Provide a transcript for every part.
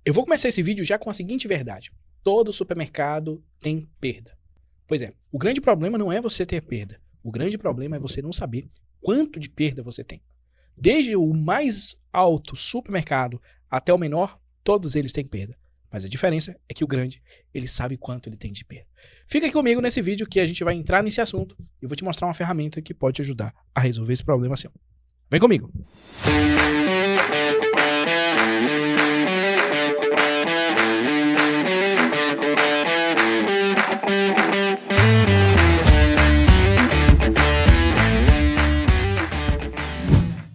Eu vou começar esse vídeo já com a seguinte verdade. Todo supermercado tem perda. Pois é, o grande problema não é você ter perda. O grande problema é você não saber quanto de perda você tem. Desde o mais alto supermercado até o menor, todos eles têm perda. Mas a diferença é que o grande, ele sabe quanto ele tem de perda. Fica aqui comigo nesse vídeo que a gente vai entrar nesse assunto e eu vou te mostrar uma ferramenta que pode te ajudar a resolver esse problema seu. Vem comigo!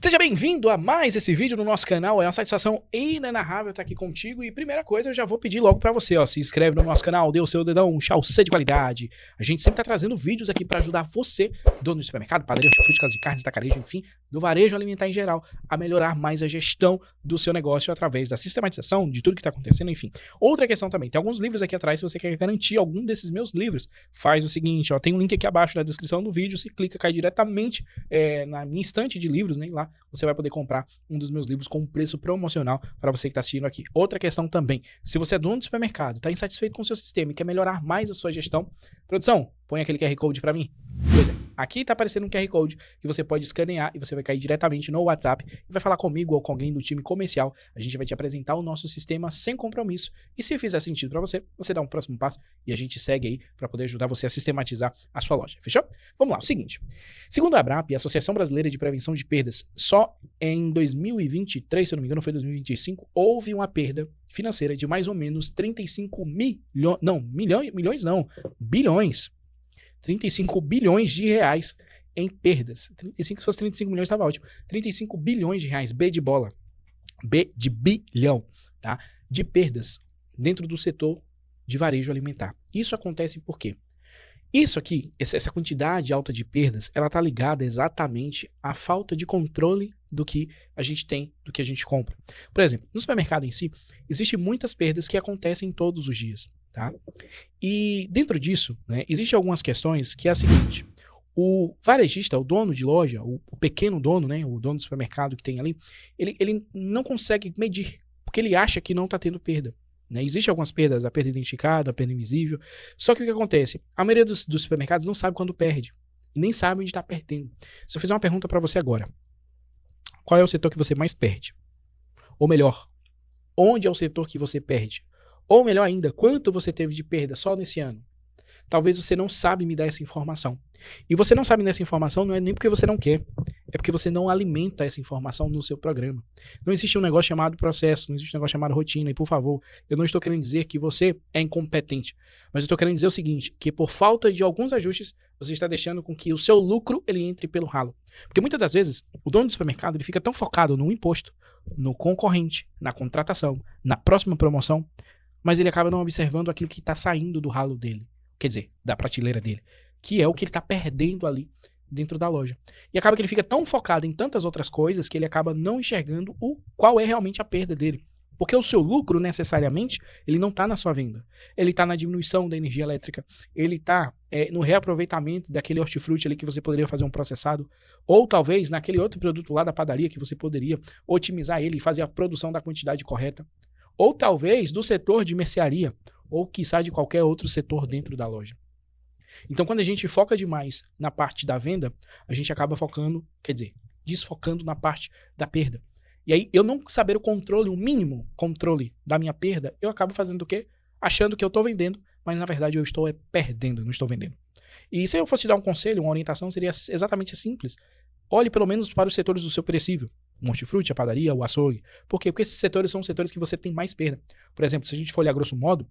Seja bem-vindo a mais esse vídeo no nosso canal, é uma satisfação inenarrável estar aqui contigo e primeira coisa eu já vou pedir logo pra você, ó, se inscreve no nosso canal, dê o seu dedão, um chaucê de qualidade. A gente sempre tá trazendo vídeos aqui pra ajudar você, dono de supermercado, padaria, hortifruti, casa de carne, atacarejo, enfim, do varejo alimentar em geral, a melhorar mais a gestão do seu negócio através da sistematização de tudo que tá acontecendo, enfim. Outra questão também, tem alguns livros aqui atrás, se você quer garantir algum desses meus livros, faz o seguinte, ó, tem um link aqui abaixo na descrição do vídeo, se clica, cai diretamente na minha estante de livros, né, lá você vai poder comprar um dos meus livros com um preço promocional para você que está assistindo aqui. Outra questão também, se você é dono do supermercado, está insatisfeito com o seu sistema e quer melhorar mais a sua gestão, produção, põe aquele QR Code para mim. Pois é, aqui está aparecendo um QR Code que você pode escanear e você vai cair diretamente no WhatsApp e vai falar comigo ou com alguém do time comercial. A gente vai te apresentar o nosso sistema sem compromisso e se fizer sentido para você, você dá um próximo passo e a gente segue aí para poder ajudar você a sistematizar a sua loja. Fechou? Vamos lá, o seguinte. Segundo a ABRAP, a Associação Brasileira de Prevenção de Perdas, só em 2023, se eu não me engano foi 2025, houve uma perda financeira de mais ou menos 35 bilhões. 35 bilhões de reais em perdas. 35, se fosse 35 milhões estava ótimo. 35 bilhões de reais, B de bola, B de bilhão, tá? De perdas dentro do setor de varejo alimentar. Isso acontece por quê? Isso aqui, essa quantidade alta de perdas, ela está ligada exatamente à falta de controle do que a gente tem, do que a gente compra. Por exemplo, no supermercado em si, existem muitas perdas que acontecem todos os dias. Tá? E dentro disso, né, existem algumas questões que é a seguinte, o varejista, o dono de loja, o pequeno dono, né, o dono do supermercado que tem ali, ele não consegue medir, porque ele acha que não está tendo perda. Né? Existem algumas perdas, a perda identificada, a perda invisível, só que o que acontece? A maioria dos supermercados não sabe quando perde, nem sabe onde está perdendo. Se eu fizer uma pergunta para você agora, qual é o setor que você mais perde? Ou melhor, onde é o setor que você perde? Ou melhor ainda, quanto você teve de perda só nesse ano? Talvez você não sabe me dar essa informação. E você não sabe me dar essa informação não é nem porque você não quer, é porque você não alimenta essa informação no seu programa. Não existe um negócio chamado processo, não existe um negócio chamado rotina. E por favor, eu não estou querendo dizer que você é incompetente, mas eu estou querendo dizer o seguinte, que por falta de alguns ajustes, você está deixando com que o seu lucro ele entre pelo ralo. Porque muitas das vezes, o dono do supermercado ele fica tão focado no imposto, no concorrente, na contratação, na próxima promoção, mas ele acaba não observando aquilo que está saindo do ralo dele, quer dizer, da prateleira dele, que é o que ele está perdendo ali dentro da loja. E acaba que ele fica tão focado em tantas outras coisas que ele acaba não enxergando qual é realmente a perda dele. Porque o seu lucro, necessariamente, ele não está na sua venda. Ele está na diminuição da energia elétrica, ele está no reaproveitamento daquele hortifruti ali que você poderia fazer um processado, ou talvez naquele outro produto lá da padaria que você poderia otimizar ele e fazer a produção da quantidade correta. Ou talvez do setor de mercearia, ou quiçá de qualquer outro setor dentro da loja. Então quando a gente foca demais na parte da venda, a gente acaba focando, quer dizer, desfocando na parte da perda. E aí eu não saber o controle, o mínimo controle da minha perda, eu acabo fazendo o quê? Achando que eu estou vendendo, mas na verdade eu estou perdendo, não estou vendendo. E se eu fosse dar um conselho, uma orientação, seria exatamente simples. Olhe pelo menos para os setores do seu perecível. O hortifruti, a padaria, o açougue. Por quê? Porque esses setores são os setores que você tem mais perda. Por exemplo, se a gente for olhar grosso modo,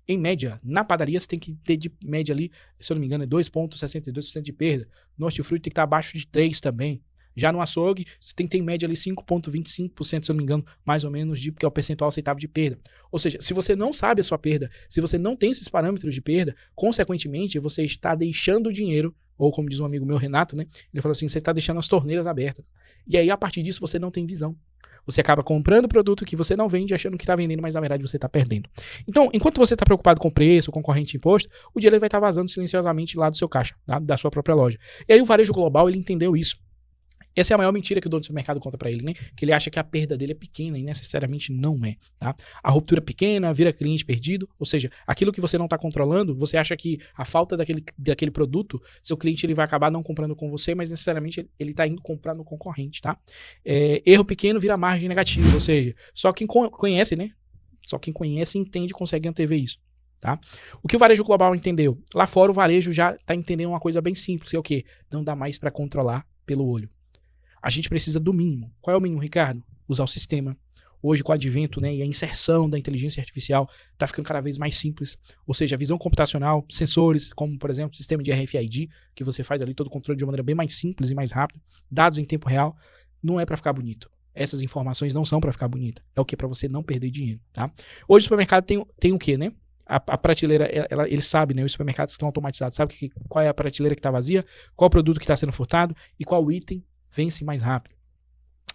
em média, na padaria você tem que ter de média ali, se eu não me engano, é 2,62% de perda. No hortifruti tem que estar abaixo de 3% também. Já no açougue, você tem que ter em média ali 5,25%, se eu não me engano, mais ou menos, que é o percentual aceitável de perda. Ou seja, se você não sabe a sua perda, se você não tem esses parâmetros de perda, consequentemente, você está deixando o dinheiro, ou como diz um amigo meu, Renato, né? Ele fala assim, você está deixando as torneiras abertas. E aí, a partir disso, você não tem visão. Você acaba comprando produto que você não vende, achando que está vendendo, mas na verdade você está perdendo. Então, enquanto você está preocupado com o preço, concorrente e imposto, o dinheiro vai estar vazando silenciosamente lá do seu caixa, tá? Da sua própria loja. E aí o varejo global, ele entendeu isso. Essa é a maior mentira que o dono do supermercado conta pra ele, né? Que ele acha que a perda dele é pequena e necessariamente não é, tá? A ruptura é pequena, vira cliente perdido, ou seja, aquilo que você não tá controlando, você acha que a falta daquele produto, seu cliente ele vai acabar não comprando com você, mas necessariamente ele tá indo comprar no concorrente, tá? Erro pequeno vira margem negativa, ou seja, só quem conhece, né? Só quem conhece entende e consegue antever isso. Tá? O que o varejo global entendeu? Lá fora o varejo já está entendendo uma coisa bem simples, que é o quê? Não dá mais para controlar pelo olho. A gente precisa do mínimo. Qual é o mínimo, Ricardo? Usar o sistema. Hoje, com o advento, né, e a inserção da inteligência artificial, está ficando cada vez mais simples. Ou seja, a visão computacional, sensores, como, por exemplo, o sistema de RFID, que você faz ali todo o controle de uma maneira bem mais simples e mais rápida, dados em tempo real, não é para ficar bonito. Essas informações não são para ficar bonita. É o que? Para você não perder dinheiro. Tá? Hoje o supermercado tem o quê, né? A prateleira, ele sabe, né? Os supermercados estão automatizados, sabe qual é a prateleira que está vazia, qual o produto que está sendo furtado e qual item vence mais rápido.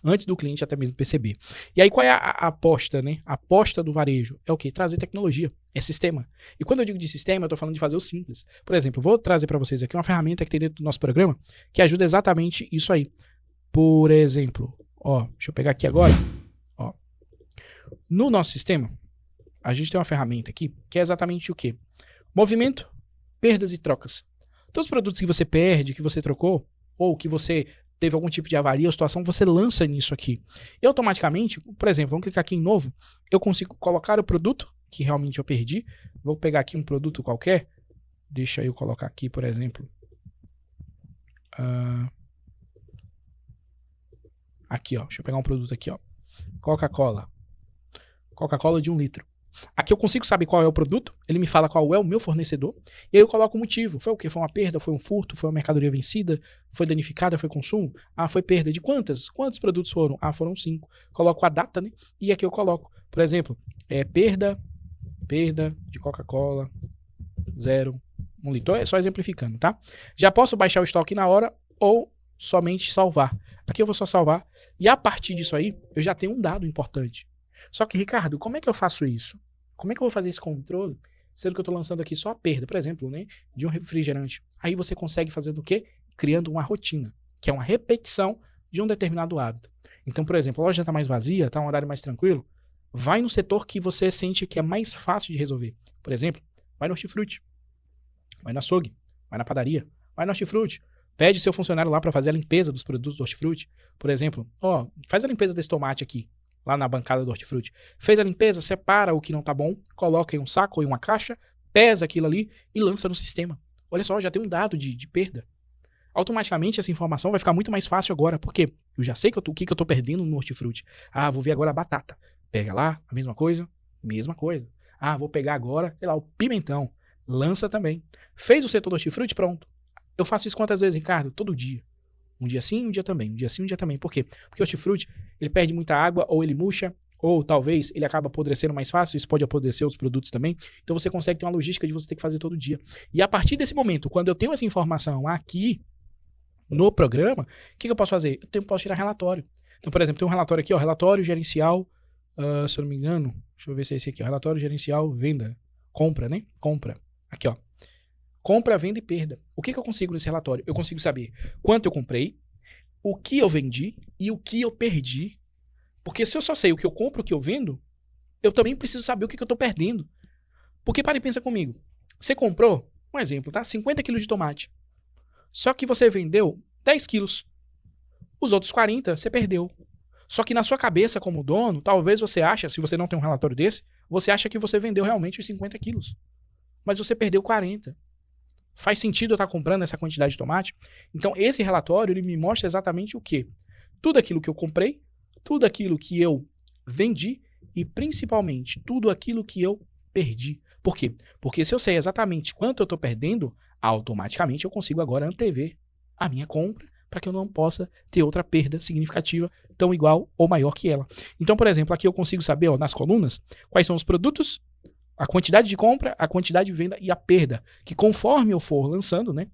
Antes do cliente até mesmo perceber. E aí, qual é a aposta, né? A aposta do varejo é o quê? Trazer tecnologia. É sistema. E quando eu digo de sistema, eu estou falando de fazer o simples. Por exemplo, vou trazer para vocês aqui uma ferramenta que tem dentro do nosso programa que ajuda exatamente isso aí. Por exemplo, ó, deixa eu pegar aqui agora. Ó, no nosso sistema, a gente tem uma ferramenta aqui que é exatamente o quê? Movimento, perdas e trocas. Todos os produtos que você perde, que você trocou, ou que você teve algum tipo de avaria ou situação, você lança nisso aqui. E automaticamente, por exemplo, vamos clicar aqui em novo, eu consigo colocar o produto que realmente eu perdi. Vou pegar aqui um produto qualquer. Deixa eu colocar aqui, por exemplo. Aqui, ó. Deixa eu pegar um produto aqui, ó. Coca-Cola. Coca-Cola de 1 litro. Aqui eu consigo saber qual é o produto, ele me fala qual é o meu fornecedor, e aí eu coloco o motivo. Foi o quê? Foi uma perda, foi um furto, foi uma mercadoria vencida, foi danificada, foi consumo? Ah, foi perda. De quantas? Quantos produtos foram? Ah, foram 5. Coloco a data, né? E aqui eu coloco, por exemplo, perda de Coca-Cola, 0, 1 litro. É só exemplificando, tá? Já posso baixar o estoque na hora ou somente salvar. Aqui eu vou só salvar, e a partir disso aí, eu já tenho um dado importante. Só que, Ricardo, como é que eu faço isso? Como é que eu vou fazer esse controle, sendo que eu estou lançando aqui só a perda, por exemplo, né, de um refrigerante? Aí você consegue fazer do quê? Criando uma rotina, que é uma repetição de um determinado hábito. Então, por exemplo, a loja está mais vazia, está um horário mais tranquilo, vai no setor que você sente que é mais fácil de resolver. Por exemplo, vai no hortifruti, vai no açougue, vai na padaria, vai no hortifruti. Pede seu funcionário lá para fazer a limpeza dos produtos do hortifruti. Por exemplo, ó, faz a limpeza desse tomate aqui, lá na bancada do hortifruti. Fez a limpeza, separa o que não tá bom, coloca em um saco ou em uma caixa, pesa aquilo ali e lança no sistema. Olha só, já tem um dado de perda. Automaticamente essa informação vai ficar muito mais fácil agora, porque eu já sei o que eu tô perdendo no hortifruti. Ah, vou ver agora a batata. Pega lá, a mesma coisa, mesma coisa. Ah, vou pegar agora, sei lá, o pimentão. Lança também. Fez o setor do hortifruti, pronto. Eu faço isso quantas vezes, Ricardo? Todo dia. Um dia sim, um dia também. Um dia sim, um dia também. Por quê? Porque o hortifruti, ele perde muita água, ou ele murcha, ou talvez ele acaba apodrecendo mais fácil, isso pode apodrecer outros produtos também. Então você consegue ter uma logística de você ter que fazer todo dia. E a partir desse momento, quando eu tenho essa informação aqui no programa, o que eu posso fazer? Eu posso tirar relatório. Então, por exemplo, tem um relatório aqui, ó, relatório gerencial, se eu não me engano, deixa eu ver se é esse aqui, ó, relatório gerencial, venda, compra, né? Compra. Aqui, ó. Compra, venda e perda. O que eu consigo nesse relatório? Eu consigo saber quanto eu comprei, o que eu vendi e o que eu perdi. Porque se eu só sei o que eu compro e o que eu vendo, eu também preciso saber o que eu estou perdendo. Porque para e pensa comigo. Você comprou, um exemplo, tá? 50 quilos de tomate. Só que você vendeu 10 quilos. Os outros 40 você perdeu. Só que na sua cabeça como dono, talvez você ache, se você não tem um relatório desse, você acha que você vendeu realmente os 50 quilos. Mas você perdeu 40. Faz sentido eu estar comprando essa quantidade de tomate? Então, esse relatório, ele me mostra exatamente o quê? Tudo aquilo que eu comprei, tudo aquilo que eu vendi e, principalmente, tudo aquilo que eu perdi. Por quê? Porque se eu sei exatamente quanto eu estou perdendo, automaticamente eu consigo agora antever a minha compra para que eu não possa ter outra perda significativa tão igual ou maior que ela. Então, por exemplo, aqui eu consigo saber, ó, nas colunas, quais são os produtos, a quantidade de compra, a quantidade de venda e a perda, que conforme eu for lançando, né,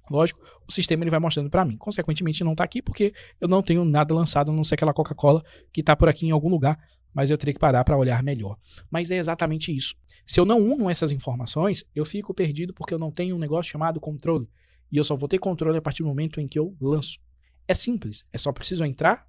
lógico, o sistema ele vai mostrando para mim. Consequentemente não está aqui porque eu não tenho nada lançado, a não ser aquela Coca-Cola que está por aqui em algum lugar, mas eu teria que parar para olhar melhor. Mas é exatamente isso. Se eu não uno essas informações, eu fico perdido porque eu não tenho um negócio chamado controle. E eu só vou ter controle a partir do momento em que eu lanço. É simples, é só preciso entrar,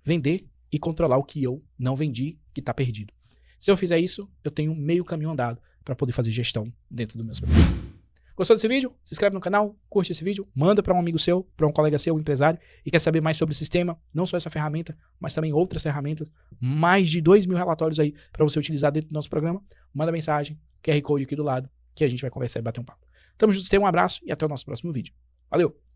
vender e controlar o que eu não vendi, que está perdido. Se eu fizer isso, eu tenho meio caminho andado para poder fazer gestão dentro do meu projeto. Gostou desse vídeo? Se inscreve no canal, curte esse vídeo, manda para um amigo seu, para um colega seu, um empresário, e quer saber mais sobre o sistema, não só essa ferramenta, mas também outras ferramentas, mais de 2.000 relatórios aí para você utilizar dentro do nosso programa, manda mensagem, QR Code aqui do lado, que a gente vai conversar e bater um papo. Tamo junto, um abraço e até o nosso próximo vídeo. Valeu!